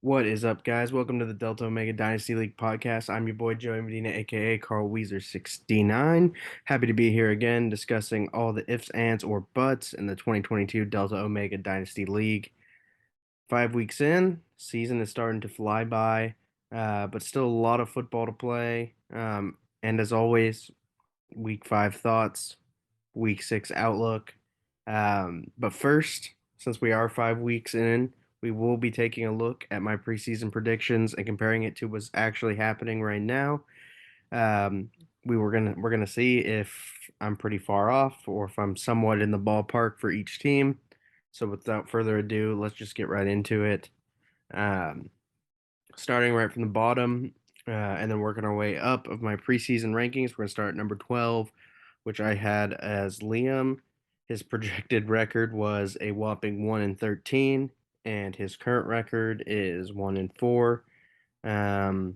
What is up, guys? Welcome to the Delta Omega Dynasty League podcast. I'm your boy Joey Medina, aka Carl Weezer 69. Happy to be here again discussing all the ifs, ands, or buts in the 2022 Delta Omega Dynasty League. 5 weeks in, season is starting to fly by, but still a lot of football to play. And as always, week five thoughts, week six outlook. But first, since we are 5 weeks in, we will be taking a look at my preseason predictions and comparing it to what's actually happening right now. Um, we're gonna see if I'm pretty far off or if I'm somewhat in the ballpark for each team. So without further ado, let's just get right into it. Um, Starting right from the bottom, and then working our way up of my preseason rankings. We're gonna start at number 12, which I had as Liam. His projected record was a whopping 1-13, and his current record is 1-4. Um,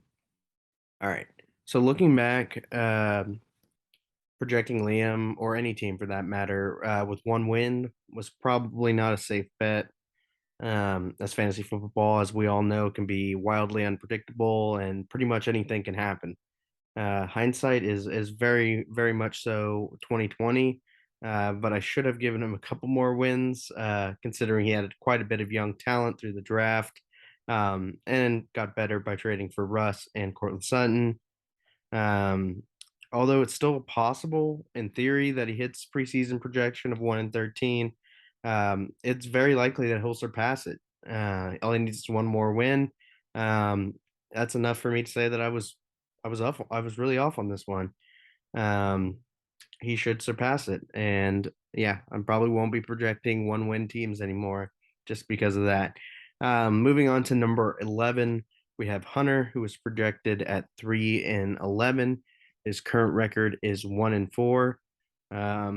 all right. So looking back, projecting Liam or any team for that matter with one win was probably not a safe bet. As fantasy football, as we all know, can be wildly unpredictable and pretty much anything can happen. Hindsight is very much so 2020, but I should have given him a couple more wins, considering he had quite a bit of young talent through the draft, and got better by trading for Russ and Cortland Sutton. Um, Although it's still possible in theory that he hits preseason projection of 1-13, it's very likely that he'll surpass it. All he needs is one more win. Um, that's enough for me to say that I was really off on this one. Um, he should surpass it, and yeah, I probably won't be projecting one win teams anymore just because of that. Moving on to number 11, we have Hunter, who is projected at 3-11. His current record is 1-4.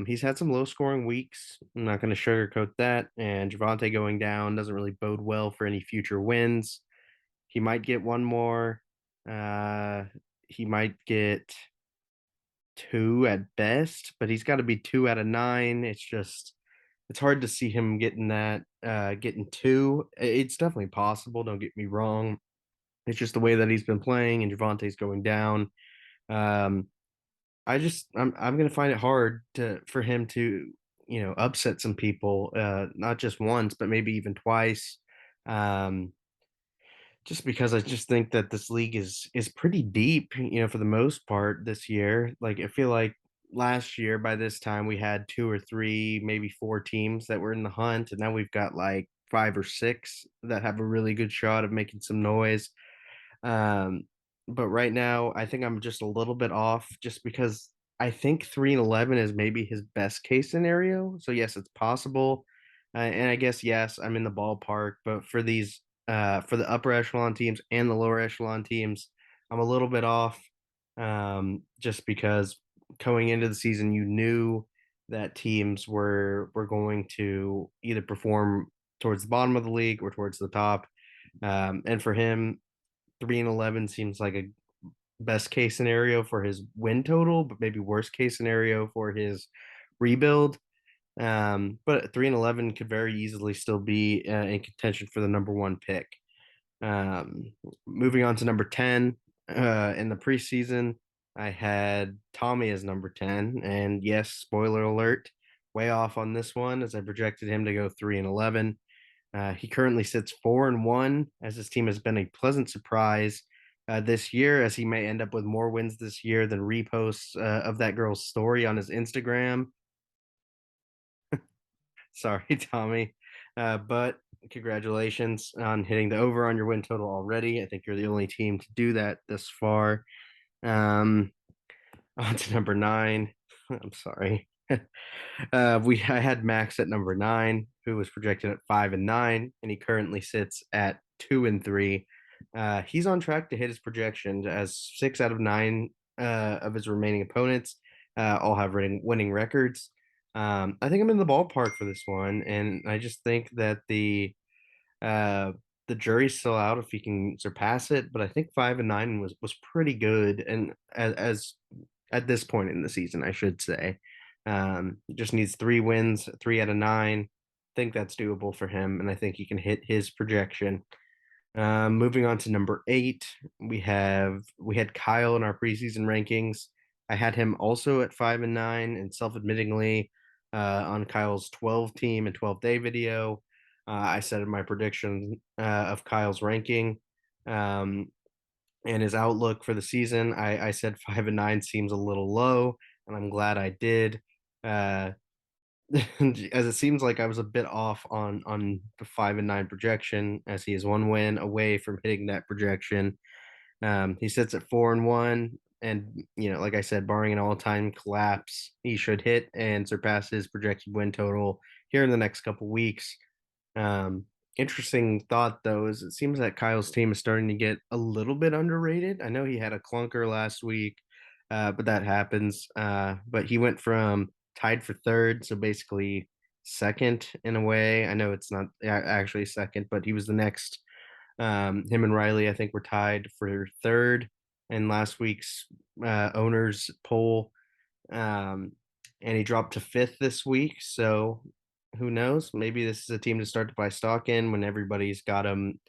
He's had some low scoring weeks. I'm not going to sugarcoat that. And Javante going down doesn't really bode well for any future wins. He might get one more. Uh, he might get two at best, but he's got to be 2 out of 9. It's hard to see him getting two. It's definitely possible, don't get me wrong. It's just the way that he's been playing and Javante's going down. Um, I'm gonna find it hard to for him to, upset some people, not just once, but maybe even twice. Um, just because I just think that this league is pretty deep, for the most part this year. Like I feel like last year by this time we had two or three, maybe four teams that were in the hunt, and now we've got like five or six that have a really good shot of making some noise. Um, but right now I think I'm just a little bit off just because I think 3-11 is maybe his best case scenario. So yes, it's possible. And I guess yes, I'm in the ballpark, but for the upper echelon teams and the lower echelon teams, I'm a little bit off. Just because going into the season, you knew that teams were going to either perform towards the bottom of the league or towards the top. And for him, 3-11 seems like a best case scenario for his win total, but maybe worst case scenario for his rebuild. But 3-11 could very easily still be in contention for the number one pick. Moving on to number 10, in the preseason, I had Tommy as number 10. And yes, spoiler alert, way off on this one as I projected him to go 3-11. He currently sits 4-1, as his team has been a pleasant surprise this year, as he may end up with more wins this year than reposts of that girl's story on his Instagram. Sorry, Tommy. But congratulations on hitting the over on your win total already. I think you're the only team to do that this far. Um, On to number 9. I'm sorry. I had Max at number 9, who was projected at 5-9, and he currently sits at 2-3. He's on track to hit his projections as 6 out of 9 of his remaining opponents all have winning records. I think I'm in the ballpark for this one, and I just think that uh, the jury's still out if he can surpass it. But I think 5-9 was pretty good, and as at this point in the season, I should say. Just needs 3 wins, 3 out of 9. I think that's doable for him, and I think he can hit his projection. Moving on to number 8, we had Kyle in our preseason rankings. I had him also at 5 and 9, and self-admittingly, on Kyle's 12 team and 12-day video, I said in my prediction of Kyle's ranking um, and his outlook for the season. I said 5 and 9 seems a little low, and I'm glad I did. Uh, as it seems like I was a bit off on the 5 and 9 projection, as he is one win away from hitting that projection. He sits at 4 and 1, and like I said, barring an all-time collapse, he should hit and surpass his projected win total here in the next couple weeks. Um, Interesting thought though is it seems that Kyle's team is starting to get a little bit underrated. I know he had a clunker last week, but that happens. But he went from tied for third, so basically second in a way. I know it's not actually second, but he was the next. Him and Riley, I think, were tied for third in last week's owners poll. Um, and he dropped to fifth this week. So who knows? Maybe this is a team to start to buy stock in when everybody's got him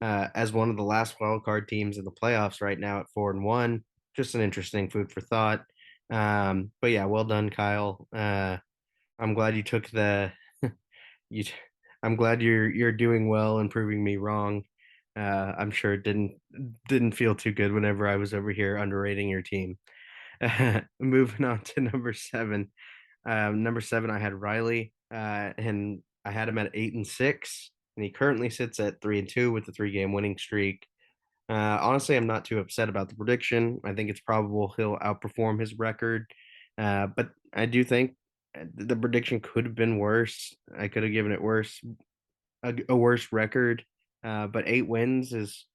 as one of the last wild card teams in the playoffs right now at 4 and 1. Just an interesting food for thought. But yeah, well done, Kyle. I'm glad you took the you. I'm glad you're doing well and proving me wrong. I'm sure it didn't feel too good whenever I was over here underrating your team. Moving on to number 7. Number 7, I had Riley, and I had him at 8 and 6, and he currently sits at 3 and 2 with the 3 game winning streak. Honestly, I'm not too upset about the prediction. I think it's probable he'll outperform his record, but I do think the prediction could have been worse. I could have given it a worse record, but 8 wins is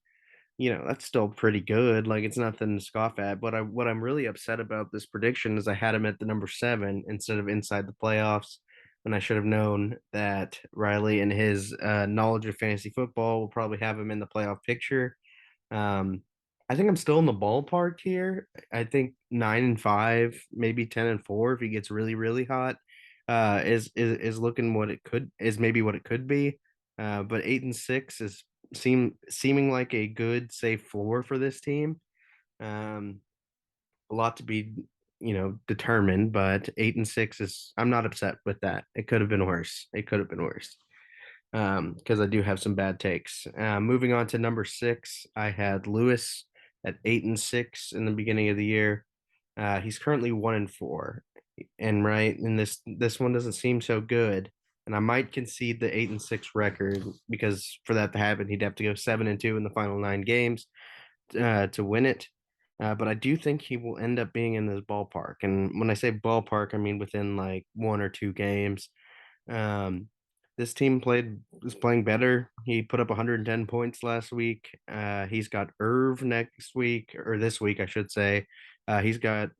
that's still pretty good. Like it's nothing to scoff at. But what I'm really upset about this prediction is I had him at the number 7 instead of inside the playoffs, when I should have known that Riley and his knowledge of fantasy football will probably have him in the playoff picture. Um, I think I'm still in the ballpark here. I think 9 and 5, maybe 10 and 4 if he gets really, really hot, is looking what it could is maybe what it could be. But 8 and 6 is seeming like a good safe floor for this team. Um, a lot to be determined, but 8 and 6 is I'm not upset with that. It could have been worse. It could have been worse. Because I do have some bad takes. Moving on to number 6, I had Lewis at 8 and 6 in the beginning of the year. He's currently 1 and 4, and right, and this one doesn't seem so good. And I might concede the 8 and 6 record because for that to happen, he'd have to go 7 and 2 in the final 9 games to win it. But I do think he will end up being in this ballpark. And when I say ballpark, I mean within like 1 or 2 games. Um, this team played is playing better. He put up 110 points last week. He's got Irv next week, or this week, I should say. He's got,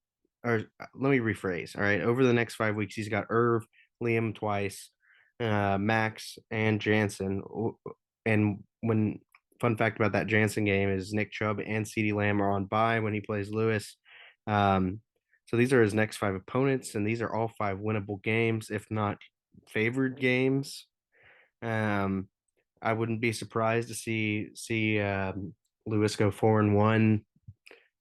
or let me rephrase. All right, over the next 5 weeks, he's got Irv, Liam twice, Max, and Jansen. And when fun fact about that Jansen game is Nick Chubb and CeeDee Lamb are on bye when he plays Lewis. Um, so these are his next 5 opponents, and these are all 5 winnable games, if not favored games. Um, I wouldn't be surprised to see Lewis go 4 and 1,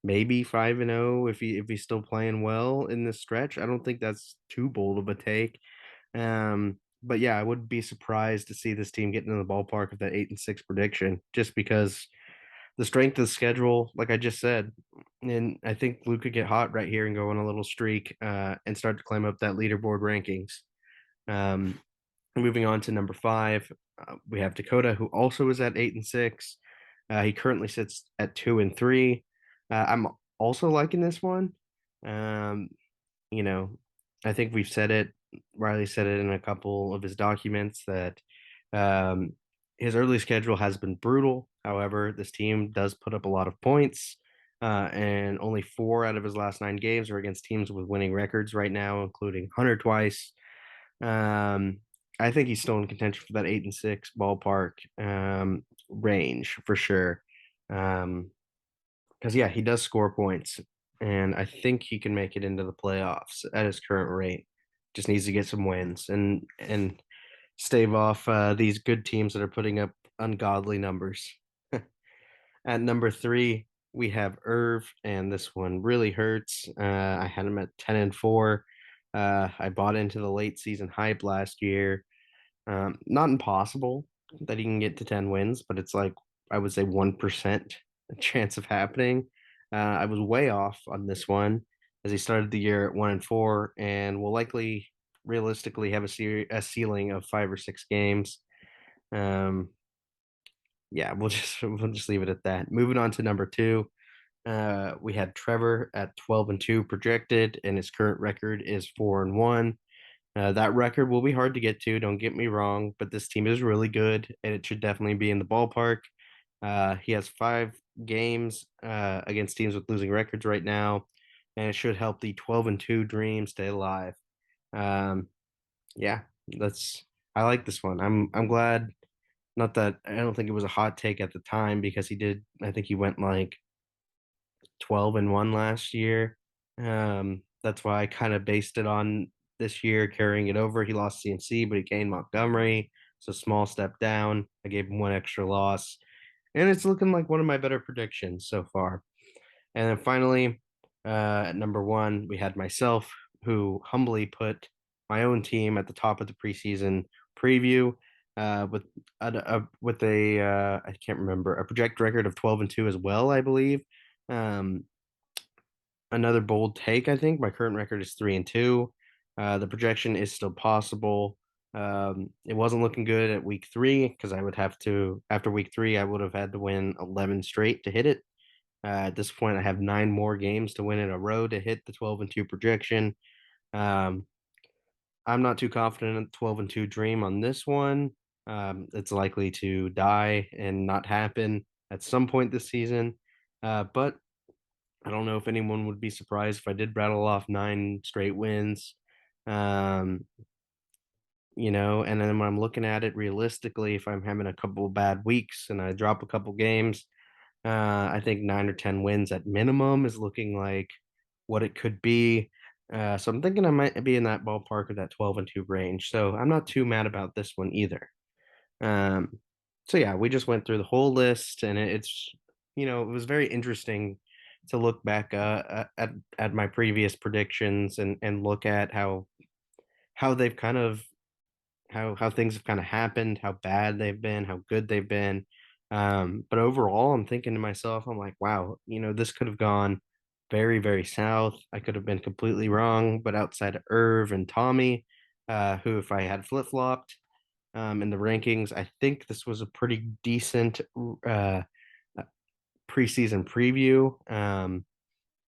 maybe 5 and 0 if he's still playing well in this stretch. I don't think that's too bold of a take. But yeah, I would be surprised to see this team get into the ballpark of that 8 and 6 prediction, just because the strength of the schedule, like I just said, and I think Luke could get hot right here and go on a little streak and start to climb up that leaderboard rankings. Um, Moving on to number 5, we have Dakota, who also is at 8 and 6. He currently sits at 2 and 3. I'm also liking this one. Um, you know, I think we've said it. Riley said it in a couple of his documents that um, his early schedule has been brutal. However, this team does put up a lot of points, and only 4 out of his last 9 games are against teams with winning records right now, including Hunter twice. Um, I think he's still in contention for that 8 and 6 ballpark range for sure. Because yeah, he does score points, and I think he can make it into the playoffs at his current rate. Just needs to get some wins and stave off these good teams that are putting up ungodly numbers. At number 3, we have Irv, and this one really hurts. I had him at 10-4. I bought into the late season hype last year. Not impossible that he can get to 10 wins, but it's like I would say 1% chance of happening. I was way off on this one as he started the year at 1-4 and will likely realistically have a ceiling of 5 or 6 games. Um, yeah, we'll just leave it at that. Moving on to number 2, we had Trevor at 12-2 projected, and his current record is 4-1. That record will be hard to get to, don't get me wrong, but this team is really good and it should definitely be in the ballpark. He has 5 games against teams with losing records right now, and it should help the 12-2 dream stay alive. Um, yeah, that's I like this one. I'm glad. Not that I don't think it was a hot take at the time because he did. I think he went like 12-1 last year. That's why I kind of based it on this year carrying it over. He lost CMC, but he gained Montgomery. So small step down. I gave him one extra loss. And it's looking like one of my better predictions so far. And then finally, at number 1, we had myself, who humbly put my own team at the top of the preseason preview with a I can't remember, a project record of 12-2 as well, I believe. Um, Another bold take, I think. My current record is 3-2. The projection is still possible. It wasn't looking good at week 3 because I would have to, after week 3, I would have had to win 11 straight to hit it. At this point, I have 9 more games to win in a row to hit the 12-2 projection. Um, I'm not too confident in the 12-2 dream on this one. It's likely to die and not happen at some point this season. But I don't know if anyone would be surprised if I did rattle off 9 straight wins. Um, and then when I'm looking at it realistically, if I'm having a couple of bad weeks and I drop a couple games, I think 9 or 10 wins at minimum is looking like what it could be. So I'm thinking I might be in that ballpark of that 12-2 range. So I'm not too mad about this one either. Um, so yeah, we just went through the whole list, and it was very interesting to look back at my previous predictions and look at how they've kind of how things have kind of happened, how bad they've been, how good they've been. But overall, I'm thinking to myself, I'm like, wow, this could have gone very, very south. I could have been completely wrong, but outside of Irv and Tommy, who if I had flip-flopped in the rankings. I think this was a pretty decent uh, preseason preview.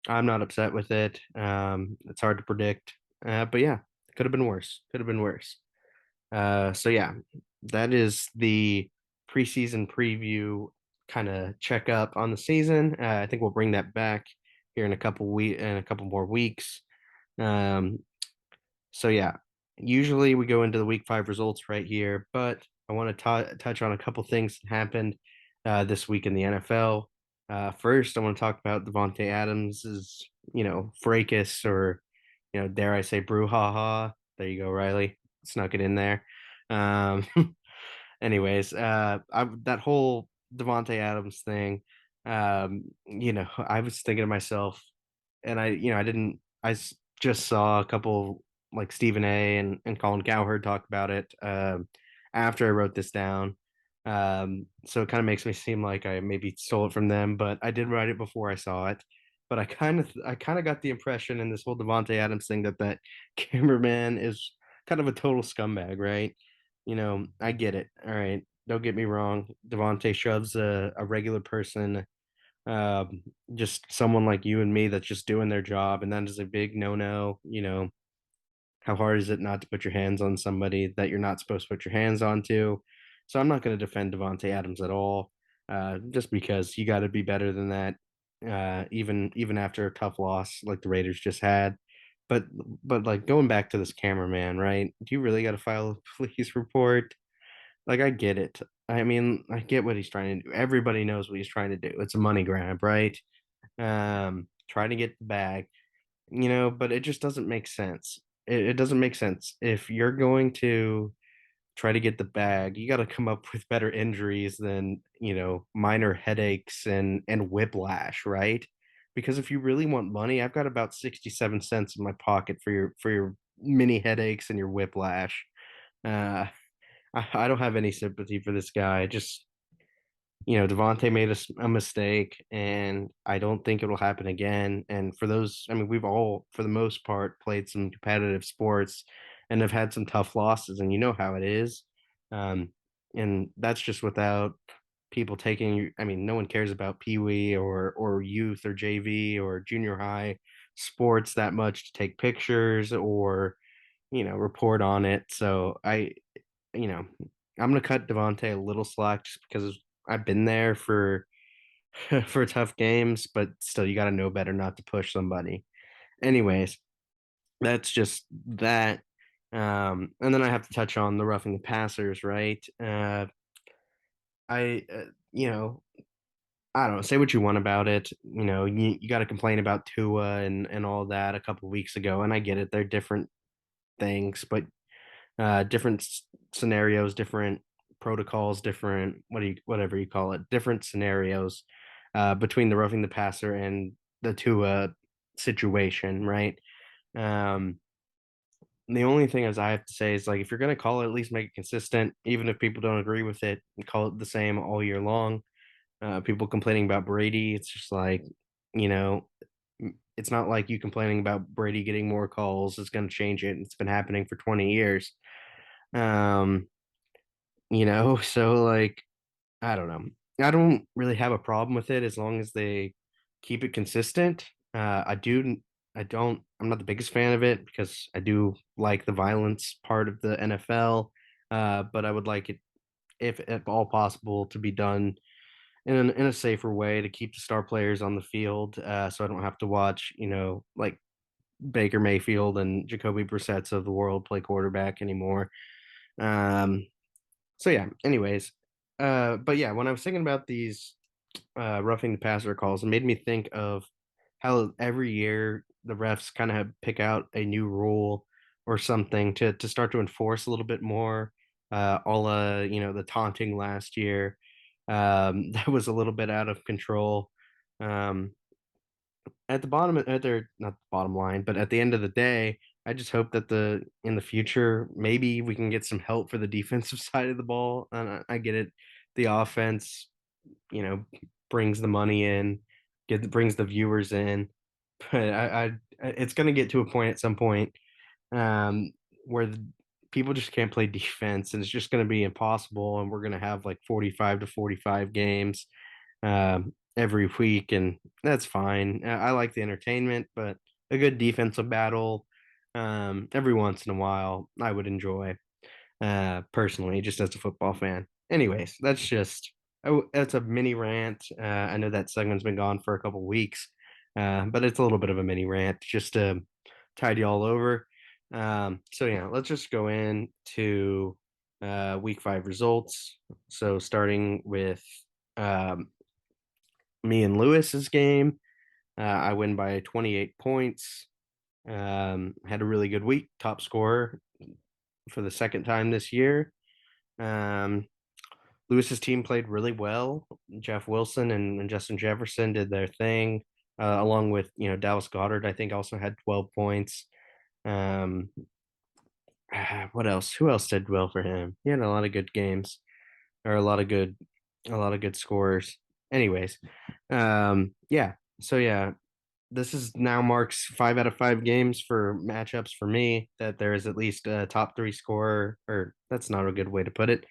I'm not upset with it. It's hard to predict, but yeah, could have been worse. Could have been worse. So yeah, that is the preseason preview kind of check up on the season. I think we'll bring that back here in a couple more weeks. Um, so yeah, usually we go into the week 5 results right here, but I want to touch on a couple things that happened this week in the NFL. First, I want to talk about Devontae Adams's, fracas, or dare I say brouhaha. There you go, Riley. Snuck it in there. Um, anyways, that whole Devontae Adams thing, I was thinking to myself, and I didn't. Just saw a couple like Stephen A. and Colin Cowherd talk about it after I wrote this down. So it kind of makes me seem like I maybe stole it from them, but I did write it before I saw it. But I kind of got the impression in this whole Devonte Adams thing that cameraman is kind of a total scumbag, right? I get it. All right, don't get me wrong. Devonte shoves a regular person, um, just someone like you and me that's just doing their job, and that is a big no-no. How hard is it not to put your hands on somebody that you're not supposed to put your hands onto? So I'm not going to defend Devonte Adams at all, just because you got to be better than that, even after a tough loss like the Raiders just had. But but like going back to this cameraman, right? Do you really got to file a police report? Like I get it. I mean, I get what he's trying to do. Everybody knows what he's trying to do. It's a money grab, right? Trying to get the bag, but it just doesn't make sense. It doesn't make sense if you're going to try to get the bag, you got to come up with better injuries than, minor headaches and whiplash, right? Because if you really want money, I've got about 67 cents in my pocket for your mini headaches and your whiplash. Uh, I don't have any sympathy for this guy. Just, Devontae made a mistake, and I don't think it'll happen again. And for those, I mean, we've all, for the most part, played some competitive sports and have had some tough losses, and you know how it is. Um, and that's just without people taking. I mean, no one cares about Pee Wee or youth or JV or junior high sports that much to take pictures or report on it. So you know, I'm gonna cut Devontae a little slack just because I've been there for for tough games, but still, you got to know better not to push somebody. Anyways, that's just that. And then I have to touch on the roughing the passers, right? I, I don't know. Say what you want about it. You got to complain about Tua and all that a couple weeks ago, and I get it. They're different things, but different scenarios, different protocols, different whatever you call it, different scenarios between the roughing the passer and the Tua situation, right? Um, the only thing as I have to say is like if you're gonna call it, at least make it consistent, even if people don't agree with it, and call it the same all year long. People complaining about Brady, it's just like, you know, it's not like you complaining about Brady getting more calls is going to change it. It's been happening for 20 years. Um, so like I don't know. I don't really have a problem with it as long as they keep it consistent. I'm not the biggest fan of it because I do like the violence part of the NFL. But I would like it, if at all possible, to be done in a safer way to keep the star players on the field, so I don't have to watch, like Baker Mayfield and Jacoby Brissett's of the world play quarterback anymore. Um, so yeah, anyways, but yeah, when I was thinking about these roughing the passer calls, it made me think of how every year the refs kind of pick out a new rule or something to start to enforce a little bit more. All the taunting last year, that was a little bit out of control. Um, at the bottom, at their not the bottom line, but at the end of the day, I just hope that the in the future maybe we can get some help for the defensive side of the ball. And I get it, the offense, you know, brings the money in, brings the viewers in, but it's going to get to a point at some point um, where people just can't play defense, and it's just going to be impossible. And we're going to have like 45 to 45 games every week, and that's fine. I like the entertainment, but a good defensive battle every once in a while, I would enjoy personally, just as a football fan. Anyways, that's a mini rant. I know that segment's been gone for a couple weeks, but it's a little bit of a mini rant just to tide you all over. So yeah, let's just go into week 5 results. So starting with um, me and Lewis's game, I win by 28 points. Had a really good week, top scorer for the second time this year. Um, Lewis's team played really well. Jeff Wilson and Justin Jefferson did their thing, along with Dallas Goddard. I think also had 12 points. Um, what else? Who else did well for him? He had a lot of good games, or a lot of good scores. Anyways, yeah. So yeah, this is now marks 5 out of 5 games for matchups for me that there is at least a top 3 scorer, or that's not a good way to put it.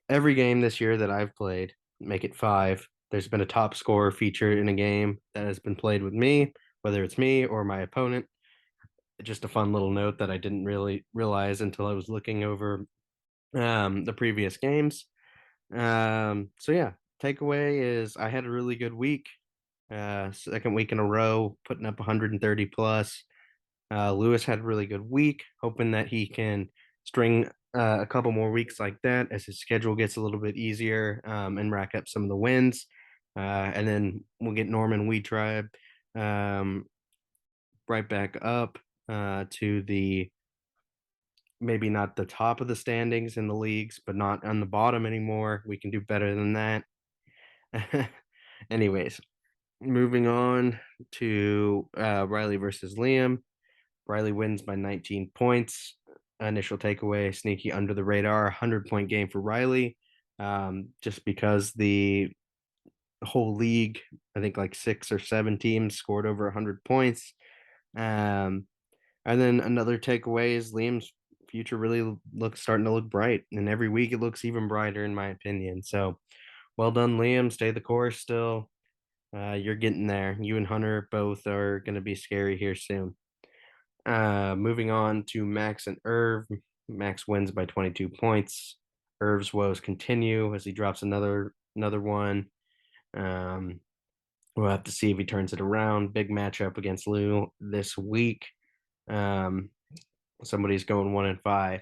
Every game this year that I've played, make it 5, there's been a top scorer featured in a game that has been played with me, whether it's me or my opponent. Just a fun little note that I didn't really realize until I was looking over the previous games. So yeah, takeaway is I had a really good week. Second week in a row, putting up 130 plus. Lewis had a really good week, hoping that he can string a couple more weeks like that as his schedule gets a little bit easier and rack up some of the wins. And then we'll get Norman We Tribe um, right back up to the maybe not the top of the standings in the leagues, but not on the bottom anymore. We can do better than that. Anyways, moving on to Riley versus Liam. Riley wins by 19 points. Initial takeaway, sneaky under the radar, 100-point game for Riley. Just because the whole league, I think like 6 or 7 teams scored over 100 points. Um, and then another takeaway is Liam's future really looks starting to look bright, and every week it looks even brighter, in my opinion. So, well done, Liam. Stay the course. Still, you're getting there. You and Hunter both are going to be scary here soon. Moving on to Max and Irv. Max wins by 22 points. Irv's woes continue as he drops another one. Um, we'll have to see if he turns it around. Big matchup against Lou this week. Um, somebody's going 1-5.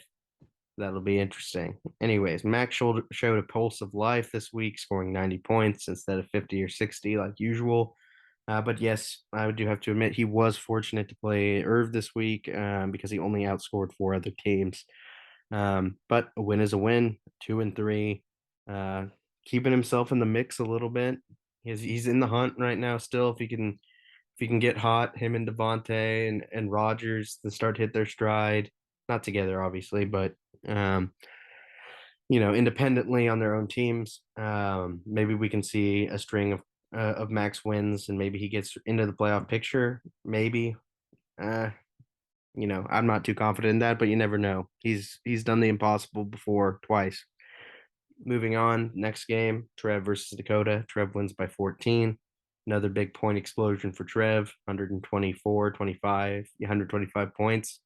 That'll be interesting. Anyways, Max showed a pulse of life this week, scoring 90 points instead of 50 or 60 like usual. But yes, I do have to admit he was fortunate to play Irv this week because he only outscored 4 other teams. But a win is a win, 2-3. Uh, Keeping himself in the mix a little bit. He's in the hunt right now still. If he can get hot, him and Devontae and Rogers to start to hit their stride, not together obviously, but um, independently on their own teams. Maybe we can see a string of Max wins, and maybe he gets into the playoff picture. Maybe, uh, I'm not too confident in that, but you never know. He's done the impossible before twice. Moving on, next game, Trev versus Dakota. Trev wins by 14. Another big point explosion for Trev, 124, 25, 125 points.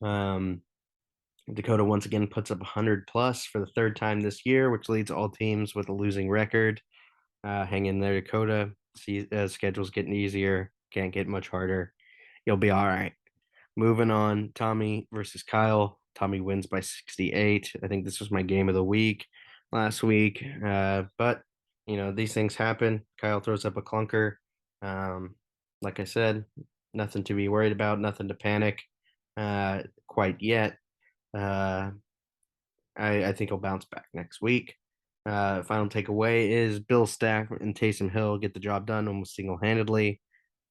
Dakota once again puts up 100 plus for the third time this year, which leads all teams with a losing record. Hang in there, Dakota. See, schedule's getting easier. Can't get much harder. You'll be all right. Moving on, Tommy versus Kyle. Tommy wins by 68. I think this was my game of the week last week. But these things happen. Kyle throws up a clunker. Um, like I said, nothing to be worried about, nothing to panic quite yet. Uh, I think he'll bounce back next week. Final takeaway is Bill Stack and Taysom Hill get the job done almost single handedly.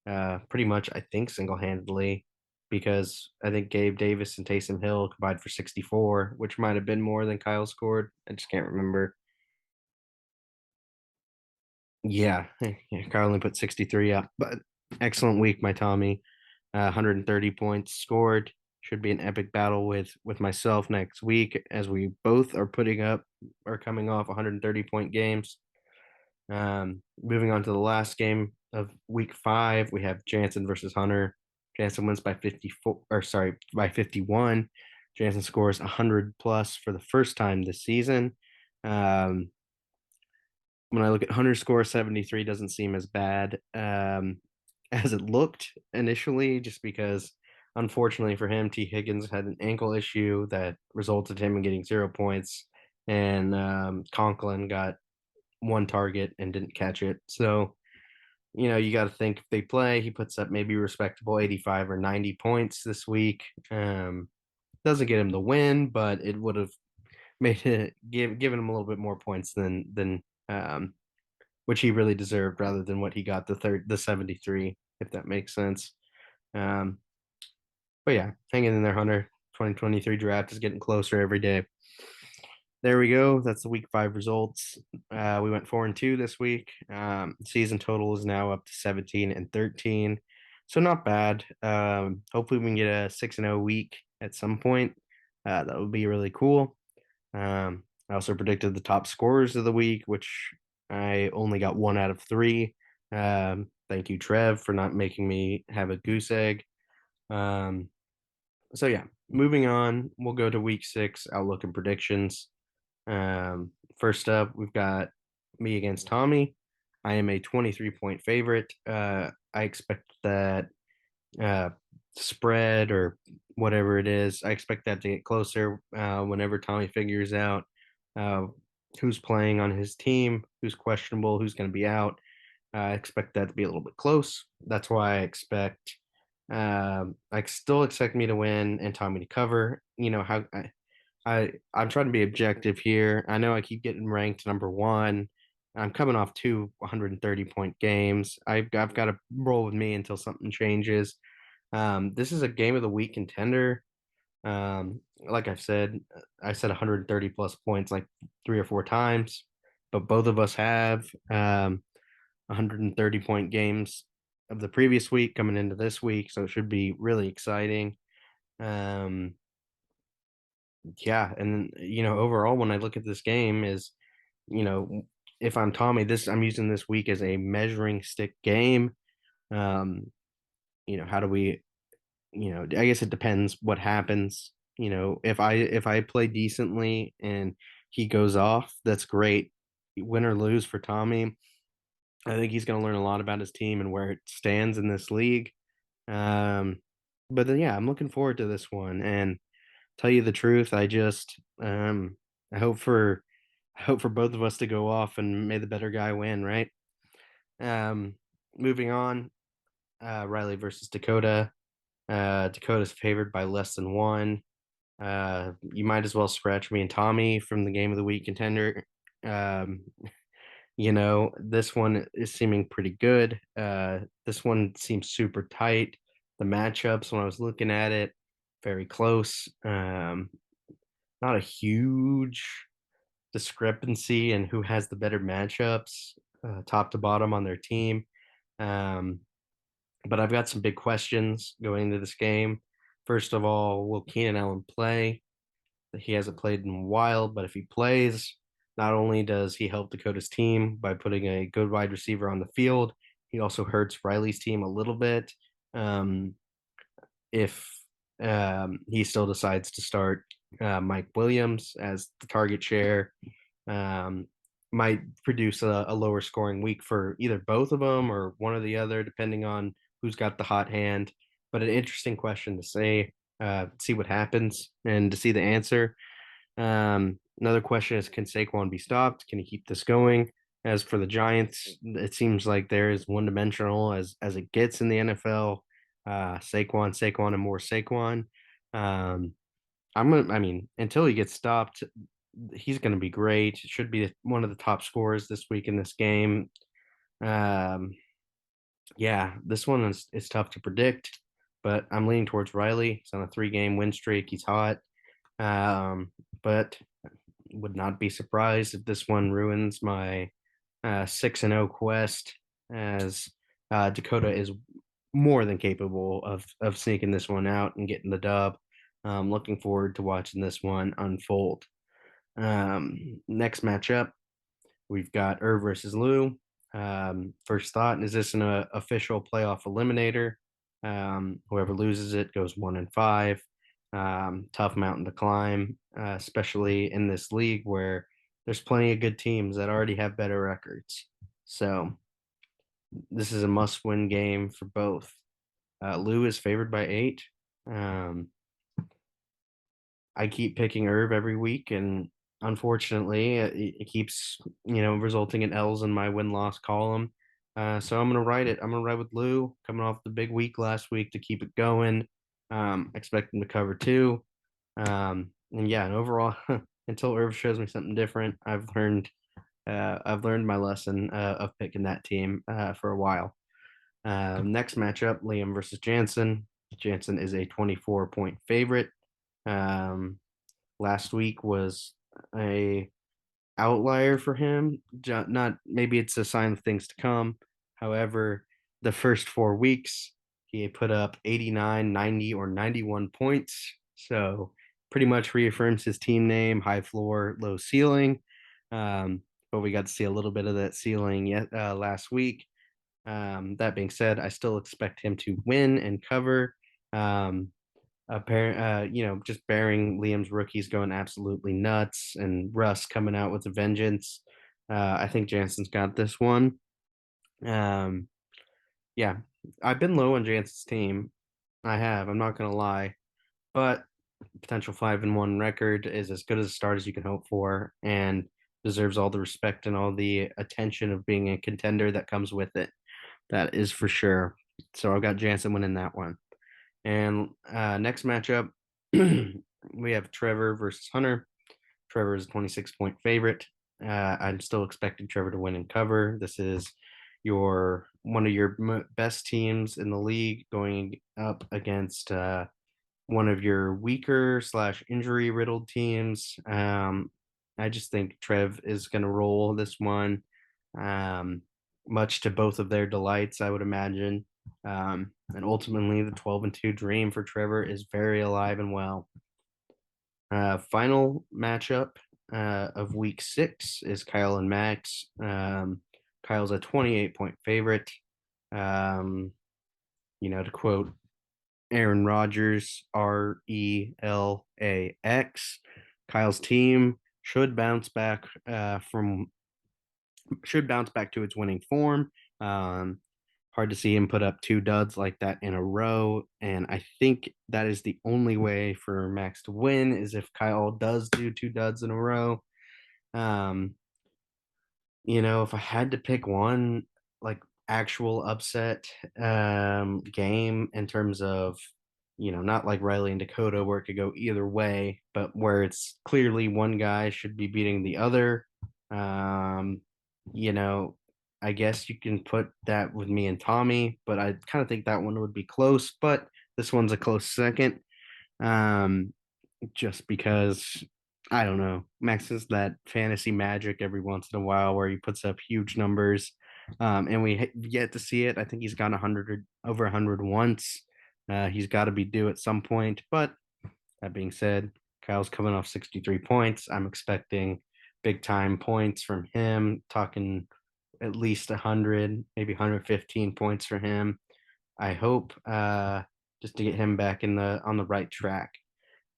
Pretty much, I think, single handedly, because I think Gabe Davis and Taysom Hill combined for 64, which might have been more than Kyle scored. I just can't remember. Yeah, yeah, Kyle only put 63 up, but excellent week, my Tommy. 130 points scored. Should be an epic battle with myself next week as we both are coming off 130-point games. Moving on to the last game of week 5, we have Jansen versus Hunter. Jansen wins by 54, or sorry, by 51. Jansen scores 100 plus for the first time this season. Um, when I look at Hunter's score, 73 doesn't seem as bad as it looked initially, just because unfortunately for him, T. Higgins had an ankle issue that resulted in him getting 0 points, and Conklin got 1 target and didn't catch it. So, you got to think if they play, he puts up maybe respectable 85 or 90 points this week. Doesn't get him the win, but it would have made it given him a little bit more points than um, which he really deserved, rather than what he got the 73, if that makes sense. Um, but yeah, hanging in there, Hunter. 2023 draft is getting closer every day. There we go. That's the week 5 results. We went 4-2 this week. Season total is now up to 17-13, so not bad. Hopefully, we can get a 6-0 week at some point. That would be really cool. I also predicted the top scorers of the week, which I only got 1 out of 3. Thank you, Trev, for not making me have a goose egg. So yeah, moving on, we'll go to week 6 outlook and predictions. First up, we've got me against Tommy. I am a 23-point favorite. I expect that uh, spread or whatever it is, I expect that to get closer whenever Tommy figures out uh, who's playing on his team, who's questionable, who's going to be out. I expect that to be a little bit close. That's why I expect I still expect me to win and Tommy to cover. I'm trying to be objective here. I know I keep getting ranked number one. I'm coming off two 130-point games. I've got to roll with me until something changes. This is a game of the week contender. Like I said 130 plus points like 3 or 4 times, but both of us have 130-point games of the previous week coming into this week, so it should be really exciting. Um, yeah, and overall, when I look at this game, you know, if I'm Tommy, this I'm using this week as a measuring stick game. Um, how do we I guess it depends what happens. If I play decently and he goes off, that's great. Win or lose for Tommy, I think he's going to learn a lot about his team and where it stands in this league. Um, but then, yeah, I'm looking forward to this one. And tell you the truth, I hope for both of us to go off and may the better guy win, right? Um, Moving on, Riley versus Dakota. Dakota's favored by less than one. You might as well scratch me and Tommy from the game of the week contender. Um, this one is seeming pretty good. This one seems super tight. The matchups, when I was looking at it, very close. Not a huge discrepancy in who has the better matchups, top to bottom on their team. Um, but I've got some big questions going into this game. First of all, will Keenan Allen play? He hasn't played in a while, but if he plays, not only does he help Dakota's team by putting a good wide receiver on the field, he also hurts Riley's team a little bit. Um, if he still decides to start Mike Williams as the target share, um, might produce a lower scoring week for either both of them or one or the other, depending on who's got the hot hand. But an interesting question to say, see what happens and to see the answer. Another question is, can Saquon be stopped? Can he keep this going? As for the Giants, it seems like they're as one dimensional as it gets in the NFL. Saquon, and more Saquon. Um, I mean, until he gets stopped, he's going to be great. Should be one of the top scorers this week in this game. Um, yeah, this one is tough to predict, but I'm leaning towards Riley. He's on a 3-game win streak. He's hot. But would not be surprised if this one ruins my 6-0 quest, as Dakota is more than capable of sneaking this one out and getting the dub. Looking forward to watching this one unfold. Next matchup, we've got Irv versus Lou. First thought, is this an official playoff eliminator? Whoever loses it goes 1-5. Tough mountain to climb, especially in this league where there's plenty of good teams that already have better records. So this is a must-win game for both. Lou is favored by 8. Um, I keep picking Irv every week, and unfortunately, it keeps resulting in L's in my win-loss column. So I'm gonna write it. I'm gonna ride with Lou, coming off the big week last week to keep it going. Expect him to cover two. And yeah, and overall, until Irv shows me something different, I've learned my lesson of picking that team for a while. Next matchup, Liam versus Jansen. Jansen is a 24-point favorite. Um, Last week was a outlier for him. Not maybe it's a sign of things to come. However, the first 4 weeks he put up 89, 90, or 91 points. So pretty much reaffirms his team name: high floor, low ceiling. But we got to see a little bit of that ceiling yet last week. That being said, I still expect him to win and cover. Um, just bearing Liam's rookies going absolutely nuts and Russ coming out with a vengeance. I think Jansen's got this one. Um, yeah, I've been low on Jansen's team. I have. I'm not gonna lie, but potential 5-1 record is as good as a start as you can hope for, and deserves all the respect and all the attention of being a contender that comes with it. That is for sure. So I've got Jansen winning that one. And next matchup, we have Trevor versus Hunter. Trevor is a 26-point favorite. I'm still expecting Trevor to win and cover. This is your one of your best teams in the league going up against one of your weaker slash injury riddled teams. I just think Trev is going to roll this one, um, much to both of their delights, I would imagine. And ultimately, the 12-2 dream for Trevor is very alive and well. Final matchup of week 6 is Kyle and Max. Kyle's a 28-point favorite. Um, to quote Aaron Rodgers, RELAX. Kyle's team should bounce back to its winning form. Um, Hard to see him put up 2 duds like that in a row, and I think that is the only way for Max to win is if Kyle does do 2 duds in a row. Um, if I had to pick one like actual upset game in terms of, not like Riley and Dakota where it could go either way, but where it's clearly one guy should be beating the other. Um, you know, I guess you can put that with me and Tommy, but I kind of think that one would be close, but this one's a close second. Um, just because I don't know. Max is that fantasy magic every once in a while where he puts up huge numbers, and we yet to see it. I think he's gone 100 over 100 once. He's got to be due at some point. But that being said, Kyle's coming off 63 points. I'm expecting big time points from him. Talking at least 100, maybe 115 points for him. I hope just to get him back in the on the right track.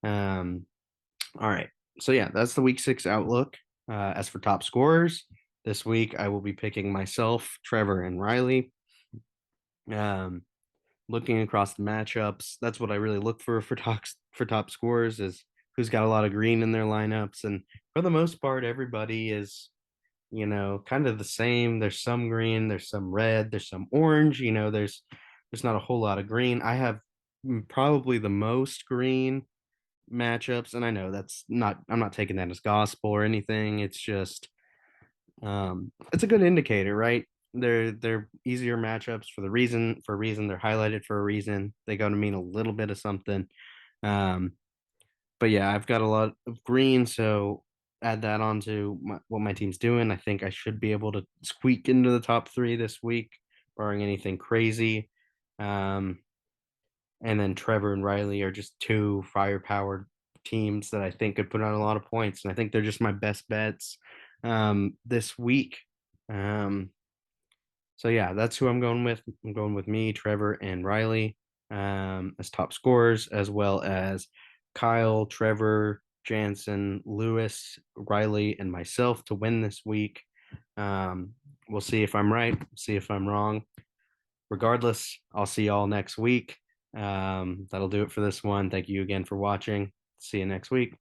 Um, all right. So yeah, that's the week 6 outlook. As for top scorers, this week I will be picking myself, Trevor, and Riley. Um, Looking across the matchups, that's what I really look for top scorers is who's got a lot of green in their lineups, and for the most part, everybody is kind of the same. There's some green, there's some red, there's some orange. There's not a whole lot of green. I have probably the most green matchups, and I know that's not I'm not taking that as gospel or anything. It's just it's a good indicator, right? They're easier matchups for a reason they're highlighted for a reason. They go to mean a little bit of something. Um, but yeah, I've got a lot of green, so add that on to what my team's doing. I think I should be able to squeak into the top 3 this week, barring anything crazy. Um, and then Trevor and Riley are just 2 firepower teams that I think could put on a lot of points. And I think they're just my best bets this week. Um, so yeah, that's who I'm going with. I'm going with me, Trevor, and Riley as top scorers, as well as Kyle, Trevor, Jansen, Lewis, Riley, and myself to win this week. We'll see if I'm right, see if I'm wrong. Regardless, I'll see y'all next week. That'll do it for this one. Thank you again for watching. See you next week.